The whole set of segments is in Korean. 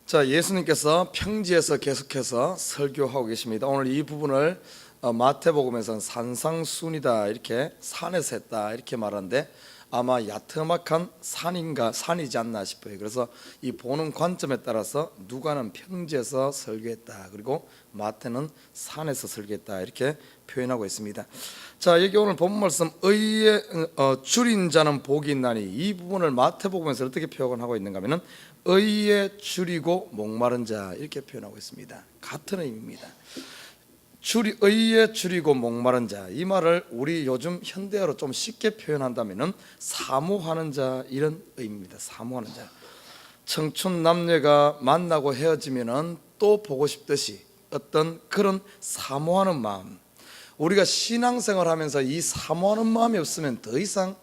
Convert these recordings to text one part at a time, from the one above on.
자, 예수님께서 평지에서 계속해서 설교하고 계십니다. 오늘 이 부분을 마태복음에서는 산상순이다, 이렇게 산에서 했다 이렇게 말하는데, 아마 야트막한 산인가 산이지 않나 싶어요. 그래서 이 보는 관점에 따라서 누가는 평지에서 설교했다, 그리고 마태는 산에서 설교했다, 이렇게 표현하고 있습니다. 자, 여기 오늘 본 말씀 의에 줄인 자는 복이 있나니, 이 부분을 마태복음에서 어떻게 표현하고 있는가 하면은 의에 줄이고 목마른 자, 이렇게 표현하고 있습니다. 같은 의미입니다. 의에 줄이고 목마른 자, 이 말을 우리 요즘 현대어로 좀 쉽게 표현한다면은 사모하는 자, 이런 의미입니다. 사모하는 자. 청춘 남녀가 만나고 헤어지면은 또 보고 싶듯이 어떤 그런 사모하는 마음, 우리가 신앙생활 하면서 이 사모하는 마음이 없으면 더 이상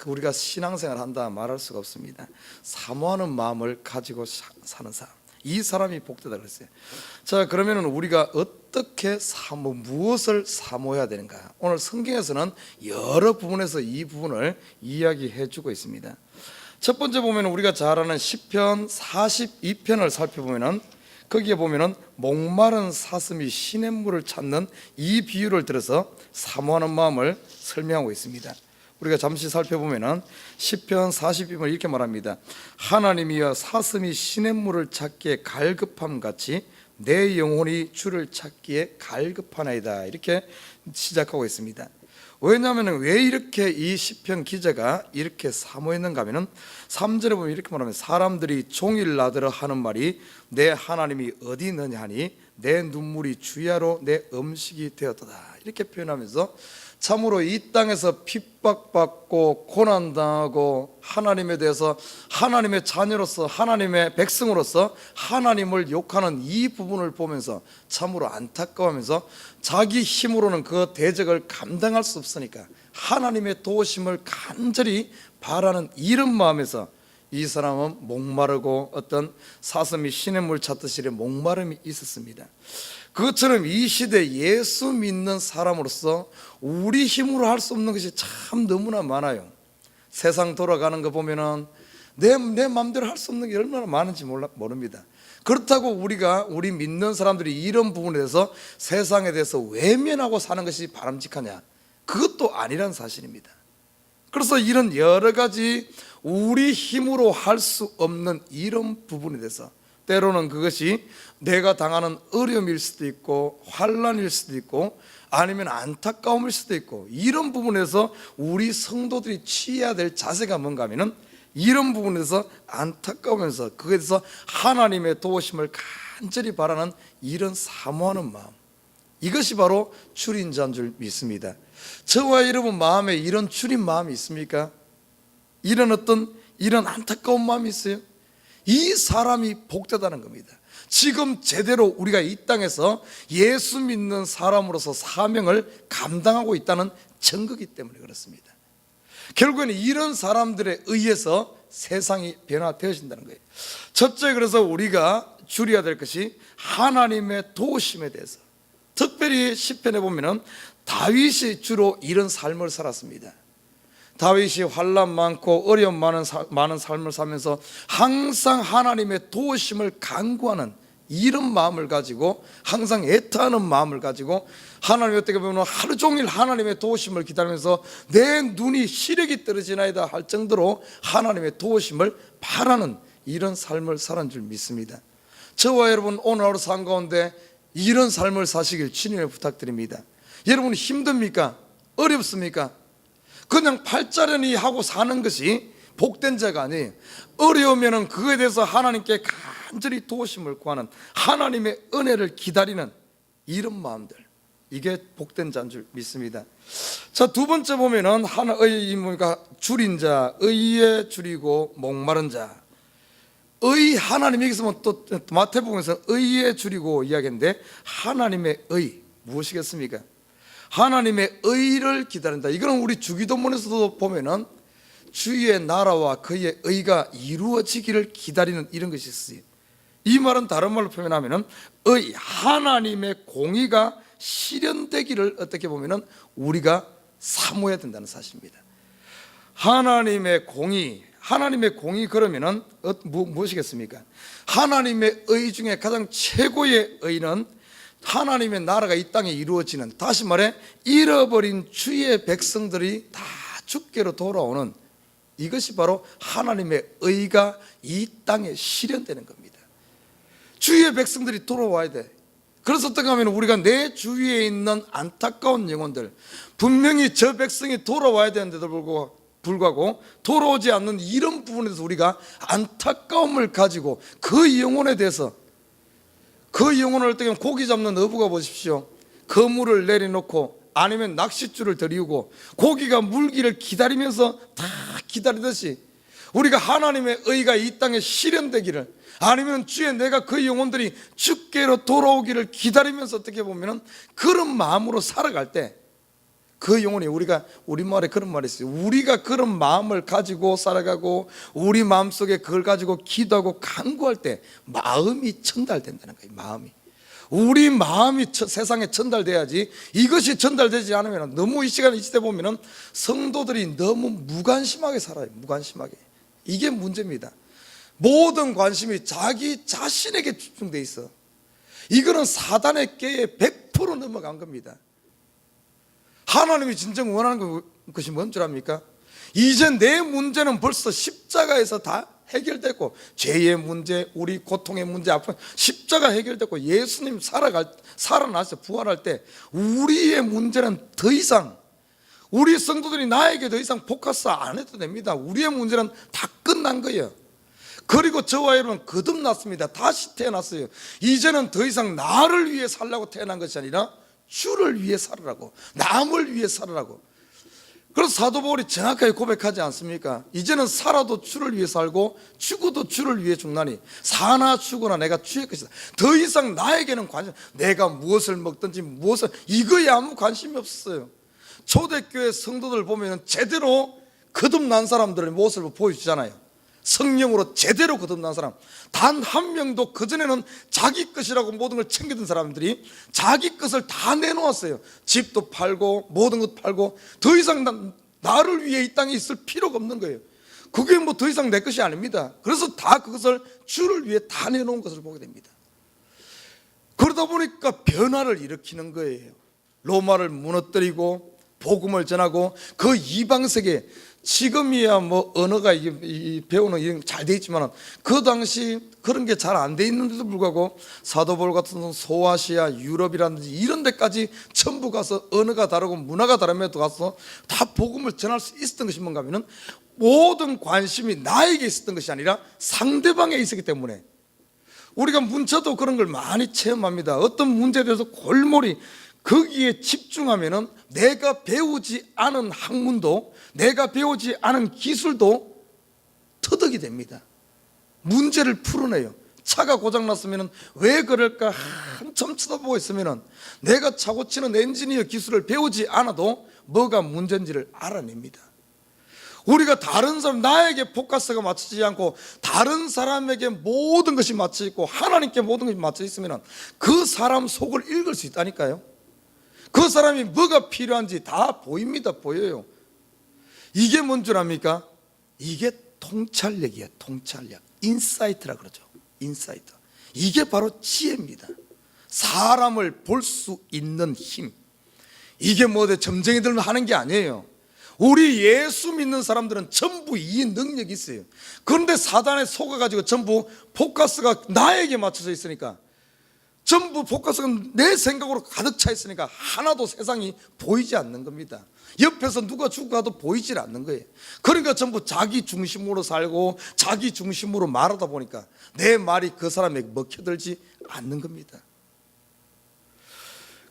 우리가 신앙생활 한다 말할 수가 없습니다. 사모하는 마음을 가지고 사는 사람, 이 사람이 복되다 그랬어요. 자, 그러면 우리가 어떻게 무엇을 사모해야 되는가? 오늘 성경에서는 여러 부분에서 이 부분을 이야기해 주고 있습니다. 첫 번째 보면 우리가 잘 아는 시편 42편을 살펴보면 거기에 보면은 목마른 사슴이 시냇물을 찾는 이 비유를 들어서 사모하는 마음을 설명하고 있습니다. 우리가 잠시 살펴보면은 시편 42편 이렇게 말합니다. 하나님이여, 사슴이 시냇물을 찾기에 갈급함 같이 내 영혼이 주를 찾기에 갈급하나이다, 이렇게 시작하고 있습니다. 왜냐하면 왜 이렇게 이 시편 기자가 이렇게 사모했는가 하면 3절에 보면 이렇게 말하면, 사람들이 종일 나더러 하는 말이 내 하나님이 어디 있느냐 하니 내 눈물이 주야로 내 음식이 되었도다, 이렇게 표현하면서 참으로 이 땅에서 핍박받고 고난당하고 하나님에 대해서, 하나님의 자녀로서, 하나님의 백성으로서 하나님을 욕하는 이 부분을 보면서 참으로 안타까워하면서 자기 힘으로는 그 대적을 감당할 수 없으니까 하나님의 도우심을 간절히 바라는 이런 마음에서 이 사람은 목마르고 어떤 사슴이 시냇물 찾듯이 목마름이 있었습니다. 그것처럼 이 시대 예수 믿는 사람으로서 우리 힘으로 할 수 없는 것이 참 너무나 많아요. 세상 돌아가는 거 보면은 내 마음대로 할 수 없는 게 얼마나 많은지 모릅니다. 그렇다고 우리 믿는 사람들이 이런 부분에 대해서 세상에 대해서 외면하고 사는 것이 바람직하냐? 그것도 아니란 사실입니다. 그래서 이런 여러 가지 우리 힘으로 할 수 없는 이런 부분에 대해서 때로는 그것이 내가 당하는 어려움일 수도 있고 환난일 수도 있고 아니면 안타까움일 수도 있고, 이런 부분에서 우리 성도들이 취해야 될 자세가 뭔가 하면은 이런 부분에서 안타까우면서 그것에 대해서 하나님의 도우심을 간절히 바라는 이런 사모하는 마음, 이것이 바로 줄인 자인 줄 믿습니다. 저와 여러분 마음에 이런 줄인 마음이 있습니까? 이런 안타까운 마음이 있어요? 이 사람이 복되다는 겁니다. 지금 제대로 우리가 이 땅에서 예수 믿는 사람으로서 사명을 감당하고 있다는 증거이기 때문에 그렇습니다. 결국에는 이런 사람들에 의해서 세상이 변화되어진다는 거예요. 첫째, 그래서 우리가 줄여야 될 것이 하나님의 도우심에 대해서. 특별히 시편에 보면은 다윗이 주로 이런 삶을 살았습니다. 다윗이 환난 많고 어려움 많은 삶을 살면서 항상 하나님의 도우심을 간구하는 이런 마음을 가지고, 항상 애타하는 마음을 가지고 하나님 어떻게 보면 하루 종일 하나님의 도우심을 기다리면서 내 눈이 시력이 떨어지나이다 할 정도로 하나님의 도우심을 바라는 이런 삶을 살은 줄 믿습니다. 저와 여러분 오늘 하루 삶 가운데 이런 삶을 사시길 주님을 부탁드립니다. 여러분 힘듭니까? 어렵습니까? 그냥 팔자련이 하고 사는 것이 복된 자가 아니에요. 어려우면 그거에 대해서 하나님께 간절히 도우심을 구하는, 하나님의 은혜를 기다리는 이런 마음들, 이게 복된 자인 줄 믿습니다. 자, 두 번째 보면은 줄인 자, 의에 줄이고 목마른 자. 하나님, 여기서 또 마태복음에서 의에 줄이고 이야기했는데, 하나님의 의 무엇이겠습니까? 하나님의 의를 기다린다. 이거는 우리 주기도문에서도 보면은 주의 나라와 그의 의가 이루어지기를 기다리는 이런 것이 있어요. 이 말은 다른 말로 표현하면은 하나님의 공의가 실현되기를 어떻게 보면은 우리가 사모해야 된다는 사실입니다. 하나님의 공의, 하나님의 공의 그러면은 무엇이겠습니까? 하나님의 의 중에 가장 최고의 의는 하나님의 나라가 이 땅에 이루어지는, 다시 말해 잃어버린 주의 백성들이 다 주께로 돌아오는, 이것이 바로 하나님의 의가 이 땅에 실현되는 겁니다. 주의 백성들이 돌아와야 돼. 그래서 어떻게 하면 우리가 내 주위에 있는 안타까운 영혼들, 분명히 저 백성이 돌아와야 되는데도 불구하고 돌아오지 않는 이런 부분에 대해서 우리가 안타까움을 가지고 그 영혼에 대해서, 그 영혼을 어떻게 하면 고기 잡는 어부가 보십시오. 그물을 내려놓고 아니면 낚싯줄을 들이우고 고기가 물기를 기다리면서 다 기다리듯이 우리가 하나님의 의가 이 땅에 실현되기를, 아니면 주의 내가 그 영혼들이 주께로 돌아오기를 기다리면서 어떻게 보면 그런 마음으로 살아갈 때 그 영혼이, 우리가 우리말에 그런 말이 있어요. 우리가 그런 마음을 가지고 살아가고 우리 마음속에 그걸 가지고 기도하고 간구할 때 마음이 전달된다는 거예요. 마음이, 우리 마음이 세상에 전달돼야지. 이것이 전달되지 않으면, 너무 이 시간에 이 시대 보면은 성도들이 너무 무관심하게 살아요. 무관심하게. 이게 문제입니다. 모든 관심이 자기 자신에게 집중돼 있어. 이거는 사단의 꾀에 100% 넘어간 겁니다. 하나님이 진정 원하는 것이 뭔 줄 압니까? 이제 내 문제는 벌써 십자가에서 다 해결됐고, 죄의 문제, 우리 고통의 문제, 아픈 십자가 해결됐고, 예수님 살아나서 부활할 때 우리의 문제는 더 이상, 우리 성도들이 나에게 더 이상 포커스 안 해도 됩니다. 우리의 문제는 다 끝난 거예요. 그리고 저와 여러분 거듭났습니다. 다시 태어났어요. 이제는 더 이상 나를 위해 살라고 태어난 것이 아니라 주를 위해 살으라고, 남을 위해 살으라고. 그래서 사도 바울이 정확하게 고백하지 않습니까? 이제는 살아도 주를 위해 살고 죽어도 주를 위해 죽나니 사나 죽으나 내가 주의 것이다. 더 이상 나에게는 관심, 내가 무엇을 먹든지 무엇을, 이거에 아무 관심이 없어요. 초대교회 성도들 보면 제대로 거듭난 사람들의 모습을 보여주잖아요. 성령으로 제대로 거듭난 사람, 단 한 명도 그전에는 자기 것이라고 모든 걸 챙기던 사람들이 자기 것을 다 내놓았어요. 집도 팔고 모든 것 팔고 더 이상 나를 위해 이 땅에 있을 필요가 없는 거예요. 그게 뭐 더 이상 내 것이 아닙니다. 그래서 다 그것을 주를 위해 다 내놓은 것을 보게 됩니다. 그러다 보니까 변화를 일으키는 거예요. 로마를 무너뜨리고 복음을 전하고 그 이방 세계, 지금이야 뭐 언어가 배우는 잘 돼 있지만 그 당시 그런 게 잘 안 돼 있는데도 불구하고 사도 바울 같은 소아시아, 유럽이라든지 이런 데까지 전부 가서 언어가 다르고 문화가 다름에도 가서 다 복음을 전할 수 있었던 것이 뭔가 하면은 모든 관심이 나에게 있었던 것이 아니라 상대방에 있었기 때문에, 우리가 문자도 그런 걸 많이 체험합니다. 어떤 문제에 대해서 골몰이 거기에 집중하면은 내가 배우지 않은 학문도, 내가 배우지 않은 기술도 터득이 됩니다. 문제를 풀어내요. 차가 고장났으면 왜 그럴까 한참 쳐다보고 있으면 내가 차 고치는 엔지니어 기술을 배우지 않아도 뭐가 문제인지를 알아냅니다. 우리가 다른 사람, 나에게 포커스가 맞춰지지 않고 다른 사람에게 모든 것이 맞춰 있고 하나님께 모든 것이 맞춰 있으면 그 사람 속을 읽을 수 있다니까요. 그 사람이 뭐가 필요한지 다 보입니다. 보여요. 이게 뭔 줄 압니까? 이게 통찰력이에요. 통찰력. 인사이트라 그러죠. 인사이트. 이게 바로 지혜입니다. 사람을 볼 수 있는 힘. 이게 뭐 점쟁이들만 하는 게 아니에요. 우리 예수 믿는 사람들은 전부 이 능력이 있어요. 그런데 사단에 속아가지고 전부 포커스가 나에게 맞춰져 있으니까, 전부 포커스가 내 생각으로 가득 차 있으니까 하나도 세상이 보이지 않는 겁니다. 옆에서 누가 죽어가도 보이질 않는 거예요. 그러니까 전부 자기 중심으로 살고 자기 중심으로 말하다 보니까 내 말이 그 사람에게 먹혀들지 않는 겁니다.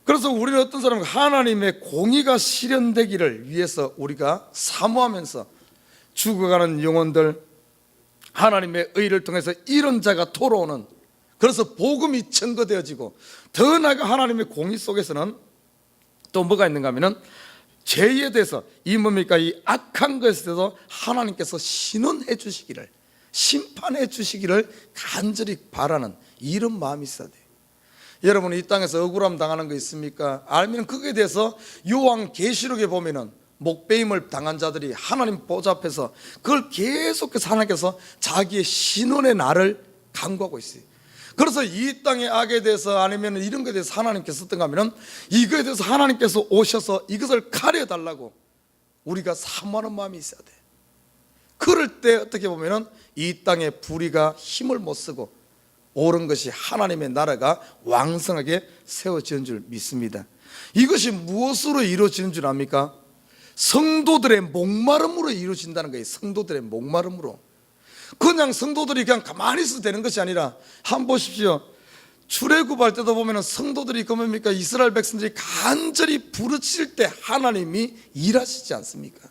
그래서 우리는 어떤 사람은 하나님의 공의가 실현되기를 위해서 우리가 사모하면서 죽어가는 영혼들, 하나님의 의를 통해서 이런 자가 돌아오는, 그래서 복음이 증거되어지고, 더 나아가 하나님의 공의 속에서는 또 뭐가 있는가 하면은 죄에 대해서 이 뭡니까? 이 악한 것에 대해서 하나님께서 신원해 주시기를, 심판해 주시기를 간절히 바라는 이런 마음이 있어야 돼요. 여러분, 이 땅에서 억울함 당하는 거 있습니까? 알면 거기에 대해서 요한계시록에 보면은 목배임을 당한 자들이 하나님 보좌 앞에서 그걸 계속해서 하나님께서 자기의 신원의 날을 강구하고 있어요. 그래서 이 땅의 악에 대해서 아니면 이런 것에 대해서 하나님께서 어떤가 하면 이거에 대해서 하나님께서 오셔서 이것을 가려달라고 우리가 사모하는 마음이 있어야 돼. 그럴 때 어떻게 보면 이 땅의 불의가 힘을 못 쓰고 옳은 것이 하나님의 나라가 왕성하게 세워지는 줄 믿습니다. 이것이 무엇으로 이루어지는 줄 압니까? 성도들의 목마름으로 이루어진다는 거예요. 성도들의 목마름으로. 그냥 성도들이 그냥 가만히 있어도 되는 것이 아니라 한번 보십시오. 출애굽할 때도 보면 성도들이 뭡니까? 이스라엘 백성들이 간절히 부르칠 때 하나님이 일하시지 않습니까?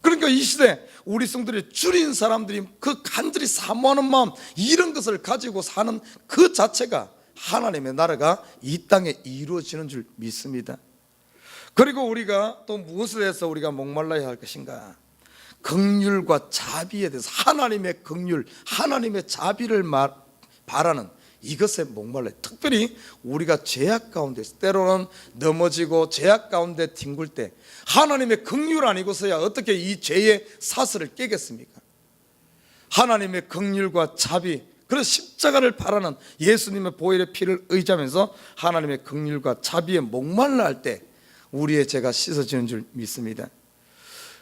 그러니까 이 시대 우리 성도들이 줄인 사람들이 그 간절히 사모하는 마음, 이런 것을 가지고 사는 그 자체가 하나님의 나라가 이 땅에 이루어지는 줄 믿습니다. 그리고 우리가 또 무엇에 대해서 우리가 목말라야 할 것인가? 긍휼과 자비에 대해서 하나님의 긍휼, 하나님의 자비를 바라는 이것에 목말라요. 특별히 우리가 죄악 가운데 때로는 넘어지고 죄악 가운데 뒹굴 때 하나님의 긍휼 아니고서야 어떻게 이 죄의 사슬을 깨겠습니까? 하나님의 긍휼과 자비, 그래서 십자가를 바라는 예수님의 보혈의 피를 의지하면서 하나님의 긍휼과 자비에 목말라 할 때 우리의 죄가 씻어지는 줄 믿습니다.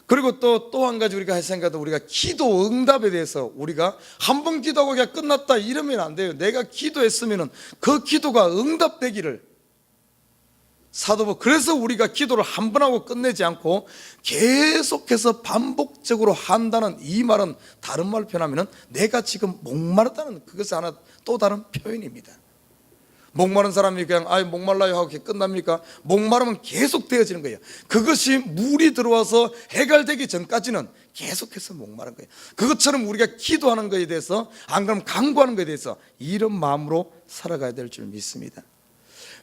그리고 또 한 가지 우리가 할 생각은 우리가 기도 응답에 대해서 우리가 한 번 기도하고 그냥 끝났다 이러면 안 돼요. 내가 기도했으면 그 기도가 응답되기를 사도보, 그래서 우리가 기도를 한 번 하고 끝내지 않고 계속해서 반복적으로 한다는 이 말은 다른 말로 표현하면 내가 지금 목마르다는 그것이 하나 또 다른 표현입니다. 목마른 사람이 그냥 목말라요 하고 끝납니까? 목마르면 계속 되어지는 거예요. 그것이 물이 들어와서 해결되기 전까지는 계속해서 목마른 거예요. 그것처럼 우리가 기도하는 것에 대해서, 안 그러면 간구하는 것에 대해서 이런 마음으로 살아가야 될 줄 믿습니다.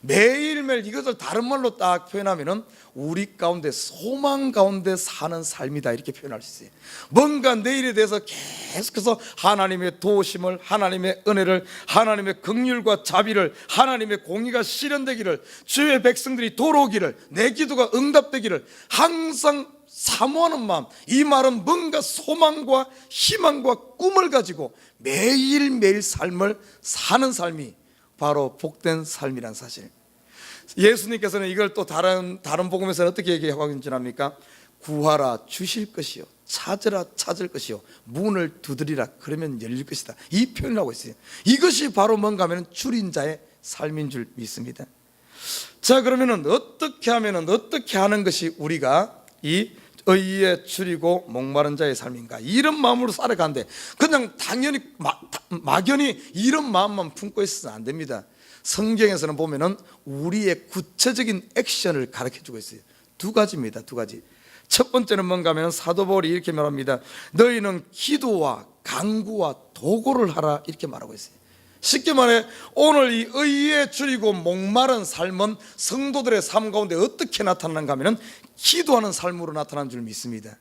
매일매일 이것을 다른 말로 딱 표현하면은 우리 가운데 소망 가운데 사는 삶이다 이렇게 표현할 수 있어요. 뭔가 내일에 대해서 계속해서 하나님의 도우심을, 하나님의 은혜를, 하나님의 긍휼과 자비를, 하나님의 공의가 실현되기를, 주의 백성들이 돌아오기를, 내 기도가 응답되기를 항상 사모하는 마음, 이 말은 뭔가 소망과 희망과 꿈을 가지고 매일매일 삶을 사는 삶이 바로 복된 삶이란 사실. 예수님께서는 이걸 또 다른 복음에서는 어떻게 얘기하고 있습니까? 구하라 주실 것이요, 찾으라 찾을 것이요, 문을 두드리라 그러면 열릴 것이다, 이 표현을 하고 있어요. 이것이 바로 뭔가 하면 줄인 자의 삶인 줄 믿습니다. 자, 그러면은 어떻게 하는 것이 우리가 이 의에 줄이고 목마른 자의 삶인가? 이런 마음으로 살아가는데 그냥 당연히 막연히 이런 마음만 품고 있어서는 안 됩니다. 성경에서는 보면은 우리의 구체적인 액션을 가르쳐주고 있어요. 두 가지입니다. 두 가지. 첫 번째는 뭔가 하면 사도 바울이 이렇게 말합니다. 너희는 기도와 간구와 도고를 하라 이렇게 말하고 있어요. 쉽게 말해 오늘 이 의에 줄이고 목마른 삶은 성도들의 삶 가운데 어떻게 나타나는가 하면 기도하는 삶으로 나타나는 줄 믿습니다.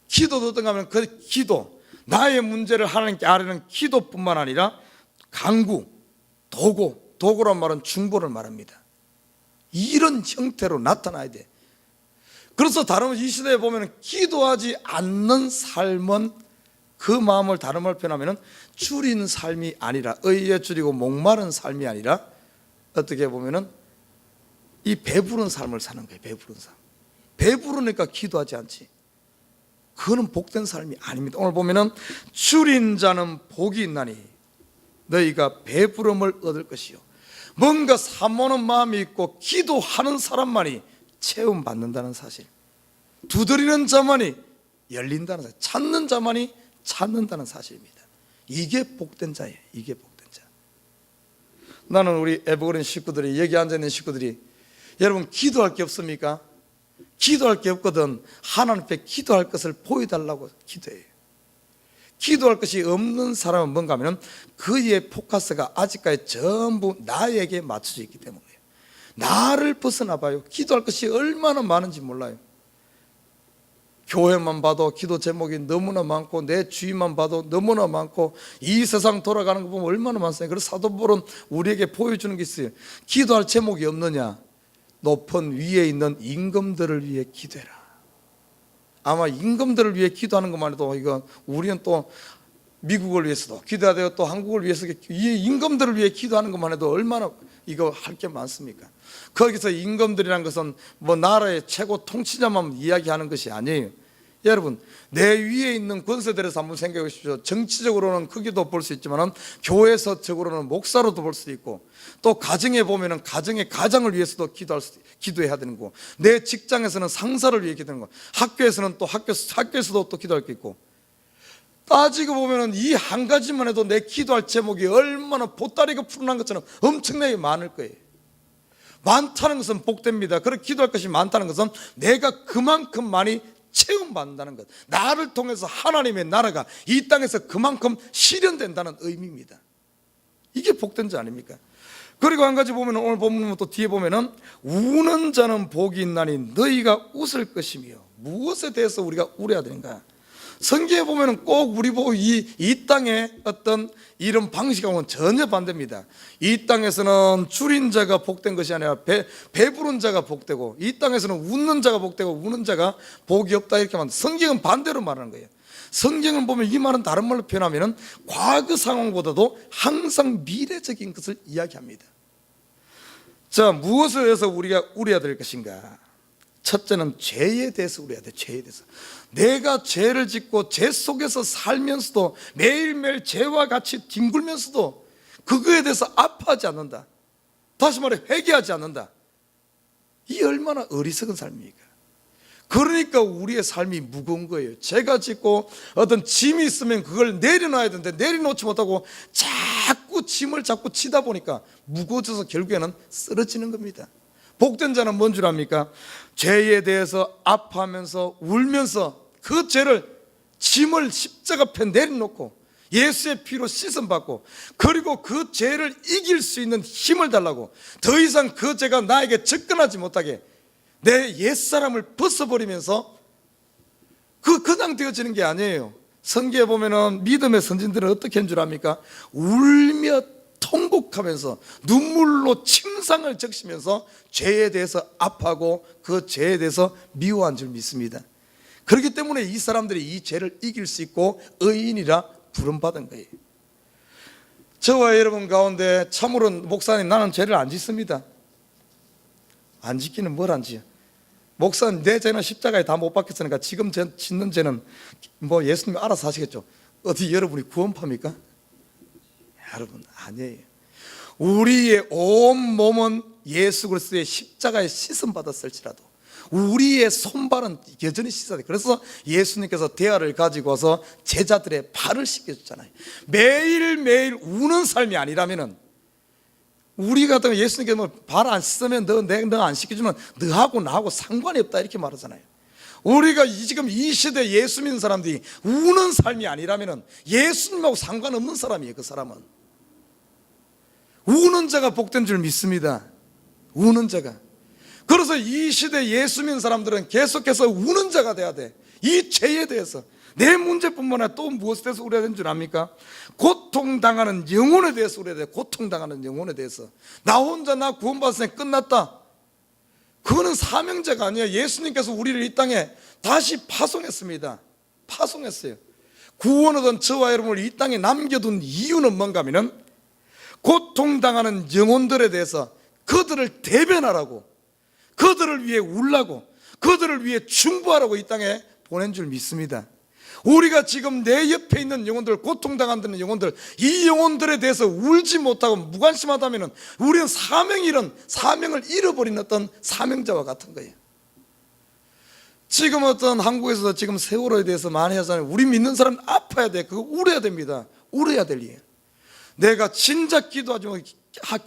기도도 어떤가 하면 그 기도, 나의 문제를 하나님께 아뢰는 기도뿐만 아니라 간구, 도고란 말은 중보를 말합니다. 이런 형태로 나타나야 돼. 그래서 이 시대에 보면 기도하지 않는 삶은 그 마음을 다른 말로 표현하면 줄인 삶이 아니라, 의에 줄이고 목마른 삶이 아니라 어떻게 보면 이 배부른 삶을 사는 거예요. 배부른 삶. 배부르니까 기도하지 않지. 그거는 복된 삶이 아닙니다. 오늘 보면은 줄인 자는 복이 있나니 너희가 배부름을 얻을 것이요, 뭔가 사모하는 마음이 있고 기도하는 사람만이 체험받는다는 사실, 두드리는 자만이 열린다는 사실, 찾는 자만이 찾는다는 사실입니다. 이게 복된 자예요. 이게 복된 자. 나는 우리 에버그린 식구들이, 여기 앉아있는 식구들이, 여러분 기도할 게 없습니까? 기도할 게 없거든 하나님 앞에 기도할 것을 보여달라고 기도해요. 기도할 것이 없는 사람은 뭔가 하면 그의 포커스가 아직까지 전부 나에게 맞춰져 있기 때문에요. 나를 벗어나 봐요. 기도할 것이 얼마나 많은지 몰라요. 교회만 봐도 기도 제목이 너무나 많고, 내 주위만 봐도 너무나 많고, 이 세상 돌아가는 거 보면 얼마나 많습니까? 그래서 사도 바울은 우리에게 보여주는 게 있어요. 기도할 제목이 없느냐? 높은 위에 있는 임금들을 위해 기도해라. 아마 임금들을 위해 기도하는 것만 해도 이거 우리는 또 미국을 위해서도 기도해야 되고 또 한국을 위해서 이 임금들을 위해 기도하는 것만 해도 얼마나 이거 할 게 많습니까? 거기서 임금들이란 것은 뭐 나라의 최고 통치자만 이야기하는 것이 아니에요. 여러분, 내 위에 있는 권세들에서 한번 생각해 보십시오. 정치적으로는 크기도 볼 수 있지만 교회서적으로는 목사로도 볼 수 있고, 또 가정에 보면은 가정의 가장을 위해서도 기도해야 되는 거고, 내 직장에서는 상사를 위해 기도하는 거, 학교에서는 또 학교에서도 또 기도할 게 있고, 따지고 보면은 이 한 가지만 해도 내 기도할 제목이 얼마나 보따리가 푸른한 것처럼 엄청나게 많을 거예요. 많다는 것은 복됩니다. 그렇게 기도할 것이 많다는 것은 내가 그만큼 많이 체험받는다는 것, 나를 통해서 하나님의 나라가 이 땅에서 그만큼 실현된다는 의미입니다. 이게 복된 자 아닙니까? 그리고 한 가지 보면 오늘 본문 또 뒤에 보면은 우는 자는 복이 있나니 너희가 웃을 것이며, 무엇에 대해서 우리가 울어야 되는가? 성경에 보면은 꼭 우리 보고 이 땅의 어떤 이런 방식하고는 전혀 반대입니다. 이 땅에서는 줄인 자가 복된 것이 아니라 배부른 자가 복되고, 이 땅에서는 웃는 자가 복되고 우는 자가 복이 없다, 이렇게 말합니다. 성경은 반대로 말하는 거예요. 성경을 보면 이 말은 다른 말로 표현하면 과거 상황보다도 항상 미래적인 것을 이야기합니다. 자, 무엇에 대해서 우리가 울어야 될 것인가? 첫째는 죄에 대해서 울어야 돼. 죄에 대해서. 내가 죄를 짓고 죄 속에서 살면서도 매일매일 죄와 같이 뒹굴면서도 그거에 대해서 아파하지 않는다. 다시 말해 회개하지 않는다. 이 얼마나 어리석은 삶입니까? 그러니까 우리의 삶이 무거운 거예요. 죄가 짓고 어떤 짐이 있으면 그걸 내려놔야 되는데 내려놓지 못하고 자꾸 짐을 잡고 치다 보니까 무거워져서 결국에는 쓰러지는 겁니다. 복된 자는 뭔 줄 압니까? 죄에 대해서 아파하면서 울면서 그 죄를, 짐을 십자가 편 내려놓고 예수의 피로 씻음받고, 그리고 그 죄를 이길 수 있는 힘을 달라고, 더 이상 그 죄가 나에게 접근하지 못하게 내 옛사람을 벗어버리면서 그냥 되어지는 게 아니에요. 성경에 보면은 믿음의 선진들은 어떻게 한 줄 압니까? 울며 통곡하면서 눈물로 침상을 적시면서 죄에 대해서 아파하고 그 죄에 대해서 미워한 줄 믿습니다. 그렇기 때문에 이 사람들이 이 죄를 이길 수 있고 의인이라 부름받은 거예요. 저와 여러분 가운데 참으로 목사님, 나는 죄를 안 짓습니다. 안 짓기는 뭘 안 지어? 목사님, 내 죄는 십자가에 다 못 박혔으니까 지금 짓는 죄는 뭐 예수님이 알아서 하시겠죠. 어디 여러분이 구원파입니까? 여러분, 아니에요. 우리의 온 몸은 예수 그리스도의 십자가에 씻음 받았을지라도 우리의 손발은 여전히 씻어야 돼요. 그래서 예수님께서 대야를 가지고 와서 제자들의 발을 씻겨줬잖아요. 매일매일 우는 삶이 아니라면은, 우리 같은 거 예수님께서 뭐 발 안 씻으면 너 안 씻겨주면 너하고 나하고 상관이 없다, 이렇게 말하잖아요. 우리가 지금 이 시대 예수 믿는 사람들이 우는 삶이 아니라면은 예수님하고 상관없는 사람이에요. 그 사람은 우는 자가 복된 줄 믿습니다. 우는 자가. 그래서 이 시대 예수 믿는 사람들은 계속해서 우는 자가 돼야 돼. 이 죄에 대해서, 내 문제뿐만 아니라 또 무엇에 대해서 울어야 되는 줄 압니까? 고통당하는 영혼에 대해서 울어야 돼. 고통당하는 영혼에 대해서. 나 혼자 나 구원받았으니 끝났다, 그거는 사명자가 아니에요. 예수님께서 우리를 이 땅에 다시 파송했습니다. 파송했어요. 구원 얻은 저와 여러분을 이 땅에 남겨둔 이유는 뭔가 하면은 고통당하는 영혼들에 대해서 그들을 대변하라고, 그들을 위해 울라고, 그들을 위해 충고하라고 이 땅에 보낸 줄 믿습니다. 우리가 지금 내 옆에 있는 영혼들, 고통당하는 영혼들, 이 영혼들에 대해서 울지 못하고 무관심하다면 우리는 사명을 잃어버린 어떤 사명자와 같은 거예요. 지금 어떤 한국에서 지금 세월호에 대해서 많이 하잖아요. 우리 믿는 사람은 아파야 돼. 그거 울어야 됩니다. 울어야 될 일. 내가 진작 기도하지만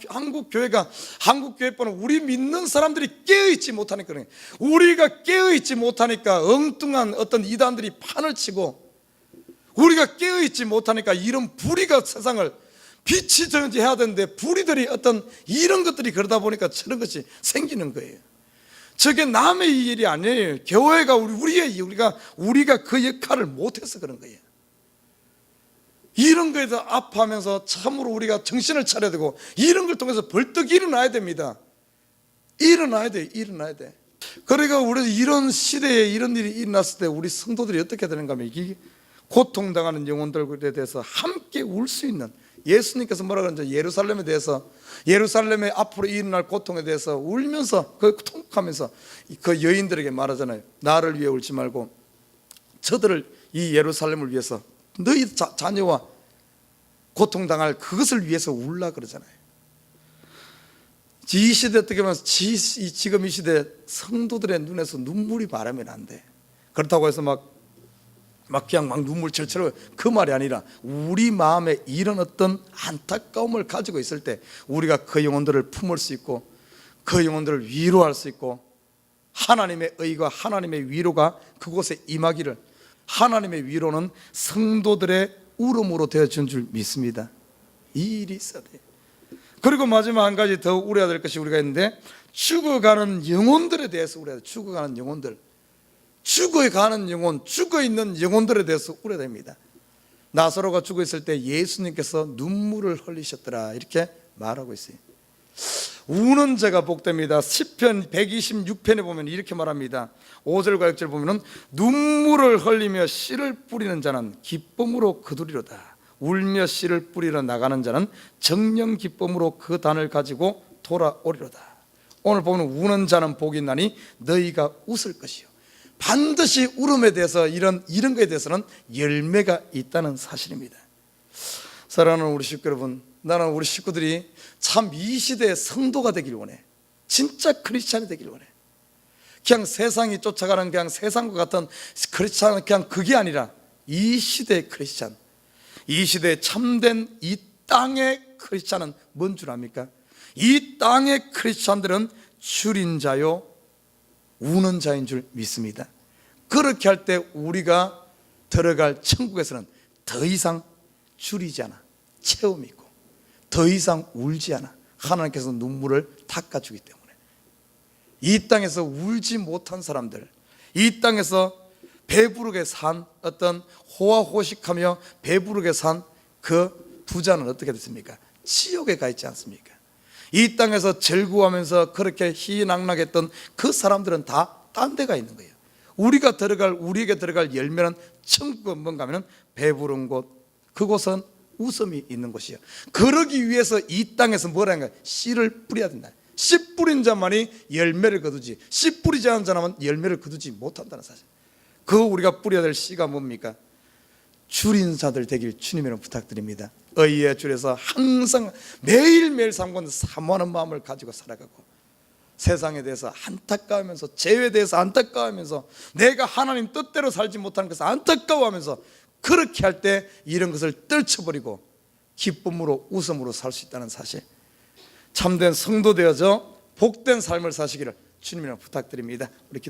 한국 교회뿐은 우리 믿는 사람들이 깨어있지 못하니까 그래. 우리가 깨어있지 못하니까 엉뚱한 어떤 이단들이 판을 치고, 우리가 깨어있지 못하니까 이런 불의가 세상을 빛이 전해야 되는데 불의들이 어떤 이런 것들이 그러다 보니까 저런 것이 생기는 거예요. 저게 남의 일이 아니에요. 교회가 우리가 그 역할을 못해서 그런 거예요. 이런 거에 대해서 아파하면서 참으로 우리가 정신을 차려야 되고, 이런 걸 통해서 벌떡 일어나야 됩니다. 일어나야 돼. 일어나야 돼. 그러니까 우리 이런 시대에 이런 일이 일어났을 때 우리 성도들이 어떻게 되는가 하면 이게 고통당하는 영혼들에 대해서 함께 울 수 있는, 예수님께서 뭐라 그러는지 예루살렘에 대해서, 예루살렘의 앞으로 일어날 고통에 대해서 울면서 그 통곡하면서 그 여인들에게 말하잖아요. 나를 위해 울지 말고 저들을, 이 예루살렘을 위해서, 너희 자녀와 고통당할 그것을 위해서 울라 그러잖아요. 이 시대 어떻게 보면 지금 이 시대 성도들의 눈에서 눈물이 바라면 안 돼. 그렇다고 해서 그냥 눈물 절처럼, 그 말이 아니라 우리 마음에 이런 어떤 안타까움을 가지고 있을 때 우리가 그 영혼들을 품을 수 있고 그 영혼들을 위로할 수 있고 하나님의 의가, 하나님의 위로가 그곳에 임하기를, 하나님의 위로는 성도들의 울음으로 되어준 줄 믿습니다. 이 일이 있어야 돼요. 그리고 마지막 한 가지 더 우려해야 될 것이 우리가 있는데, 죽어가는 영혼들에 대해서 우려해야 돼요. 죽어가는 영혼들, 죽어가는 영혼, 죽어있는 영혼들에 대해서 우려야 됩니다. 나사로가 죽어있을 때 예수님께서 눈물을 흘리셨더라 이렇게 말하고 있어요. 우는 자가 복됩니다. 시편 126편에 보면 이렇게 말합니다. 5절과 6절 보면 눈물을 흘리며 씨를 뿌리는 자는 기쁨으로 거두리로다. 울며 씨를 뿌리러 나가는 자는 정령 기쁨으로 그 단을 가지고 돌아오리로다. 오늘 보면 우는 자는 복이 있나니 너희가 웃을 것이요. 반드시 울음에 대해서 이런 거에 대해서는 열매가 있다는 사실입니다. 사랑하는 우리 식구 여러분, 나는 우리 식구들이 참 이 시대의 성도가 되길 원해. 진짜 크리스찬이 되길 원해. 그냥 세상이 쫓아가는 그냥 세상과 같은 크리스찬은 그냥 그게 아니라 이 시대의 크리스찬, 이 시대에 참된 이 땅의 크리스찬은 뭔 줄 압니까? 이 땅의 크리스찬들은 줄인 자요 우는 자인 줄 믿습니다. 그렇게 할 때 우리가 들어갈 천국에서는 더 이상 줄이지 않아, 체험이 있고 더 이상 울지 않아. 하나님께서 눈물을 닦아주기 때문에 이 땅에서 울지 못한 사람들, 이 땅에서 배부르게 산 어떤 호화호식하며 배부르게 산 그 부자는 어떻게 됐습니까? 지옥에 가 있지 않습니까? 이 땅에서 즐거워하면서 그렇게 희낙락했던 그 사람들은 다 딴 데가 있는 거예요. 우리에게 들어갈 열매는 천국은 뭔가 하면 배부른 곳, 그곳은 웃음이 있는 곳이에요. 그러기 위해서 이 땅에서 뭐라는 거야? 씨를 뿌려야 된다. 씨 뿌린 자만이 열매를 거두지, 씨 뿌리지 않은 자는 열매를 거두지 못한다는 사실. 그 우리가 뿌려야 될 씨가 뭡니까? 줄인 자들 되길 주님으로 부탁드립니다. 의의 줄에서 항상 매일매일 삶가운데 사모하는 마음을 가지고 살아가고, 세상에 대해서 안타까워하면서, 죄에 대해서 안타까워하면서, 내가 하나님 뜻대로 살지 못하는 것을 안타까워하면서, 그렇게 할 때 이런 것을 떨쳐버리고 기쁨으로 웃음으로 살 수 있다는 사실, 참된 성도 되어져 복된 삶을 사시기를 주님이라 부탁드립니다. 우리